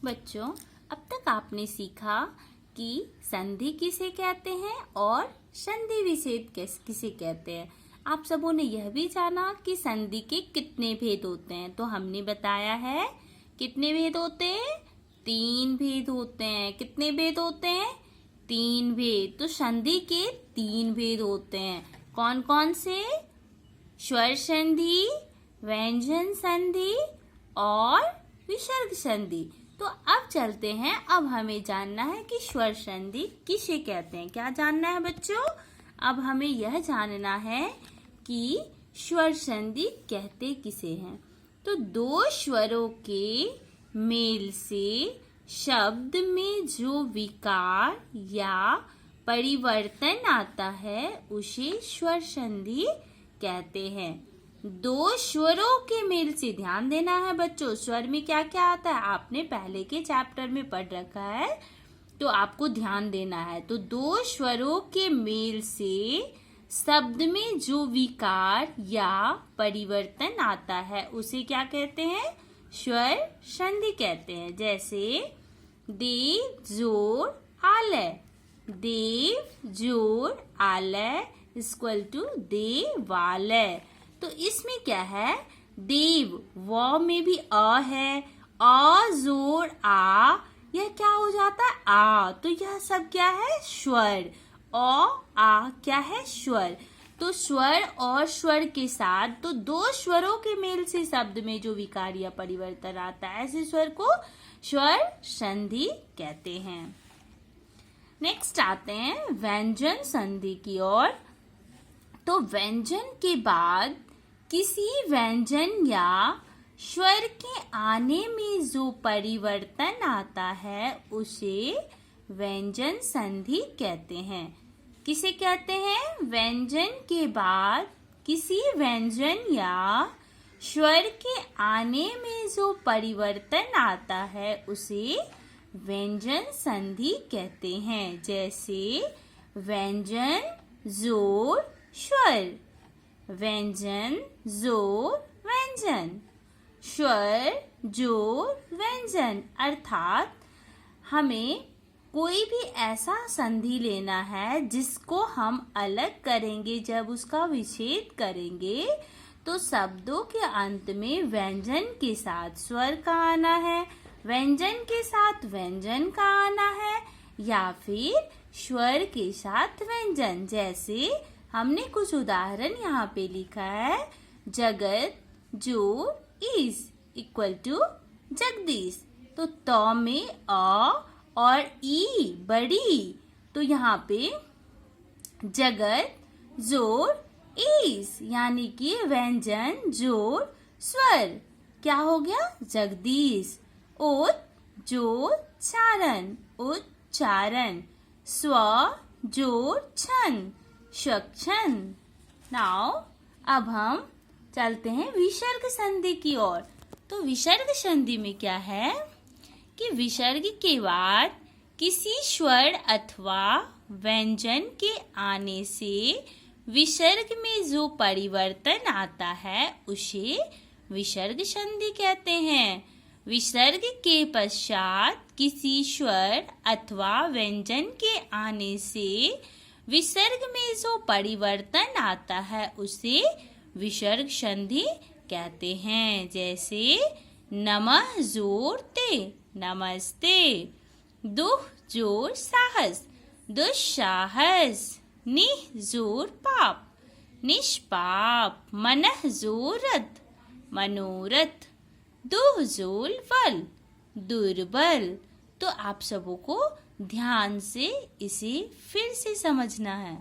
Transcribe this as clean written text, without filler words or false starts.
बच्चों, अब तक आपने सीखा कि संधि किसे कहते हैं और संधि विच्छेद किसे कहते हैं। आप सबों ने यह भी जाना कि संधि के कितने भेद होते हैं। तो हमने बताया है कितने भेद होते हैं, 3 भेद होते हैं। कितने भेद होते हैं? 3 भेद। तो संधि के 3 भेद होते हैं। कौन कौन से? स्वर संधि, व्यंजन संधि और विसर्ग संधि। तो अब चलते हैं, अब हमें जानना है कि स्वर संधि किसे कहते हैं। क्या जानना है बच्चों? अब हमें यह जानना है कि स्वर संधि कहते किसे हैं। तो 2 स्वरों के मेल से शब्द में जो विकार या परिवर्तन आता है उसे स्वर संधि कहते हैं। 2 स्वरों के मेल से, ध्यान देना है बच्चों, स्वर में क्या क्या आता है आपने पहले के चैप्टर में पढ़ रखा है, तो आपको ध्यान देना है। तो 2 स्वरों के मेल से शब्द में जो विकार या परिवर्तन आता है उसे क्या कहते हैं? स्वर संधि कहते हैं। जैसे देव जोड़ आलय, देव जोड़ आलय इक्वल टू देवालय। तो इसमें क्या है? देव, व में भी अ है, अ जोड़ आ, यह क्या हो जाता है? आ। तो यह सब क्या है? स्वर। आ क्या है? स्वर। तो स्वर और स्वर के साथ, तो 2 स्वरों के मेल से शब्द में जो विकार या परिवर्तन आता है ऐसे स्वर को स्वर संधि कहते हैं। नेक्स्ट आते हैं व्यंजन संधि की ओर। तो व्यंजन के बाद किसी व्यंजन या स्वर के आने में जो परिवर्तन आता है उसे व्यंजन संधि कहते हैं। किसे कहते हैं? व्यंजन के बाद किसी व्यंजन या स्वर के आने में जो परिवर्तन आता है उसे व्यंजन संधि कहते हैं। जैसे व्यंजन जोड़ स्वर, व्यंजन जोड़ व्यंजन, स्वर जोड़ व्यंजन। अर्थात हमें कोई भी ऐसा संधि लेना है जिसको हम अलग करेंगे, जब उसका विच्छेद करेंगे तो शब्दों के अंत में व्यंजन के साथ स्वर का आना है, व्यंजन के साथ व्यंजन का आना है, या फिर स्वर के साथ व्यंजन। जैसे हमने कुछ उदाहरण यहाँ पे लिखा है, जगत जोड़ ईस इक्वल टू जगदीश। तो त में अ और ई बड़ी, तो यहाँ पे जगत जोड़ ईस, यानी कि व्यंजन जोड़ स्वर क्या हो गया? जगदीश। उत जोड़ चारण, उच्चारण। स्व जोड़ छन, स्वक्षन। नाउ अब हम चलते हैं विसर्ग संधि की ओर। तो विसर्ग संधि में क्या है कि विसर्ग के बाद किसी स्वर अथवा व्यंजन के आने से विसर्ग में जो परिवर्तन आता है उसे विसर्ग संधि कहते हैं। विसर्ग के पश्चात किसी स्वर अथवा व्यंजन के आने से विसर्ग में जो परिवर्तन आता है उसे विसर्ग संधि कहते हैं। जैसे नमः जोड़ ते, नमस्ते। दुह जोड़ साहस, दुस्साहस। निह जोड़ पाप, निष्पाप। मनः जोड़ रथ, मनोरथ। दुह जोड़ बल, दुर्बल। तो आप सबों को ध्यान से इसे फिर से समझना है।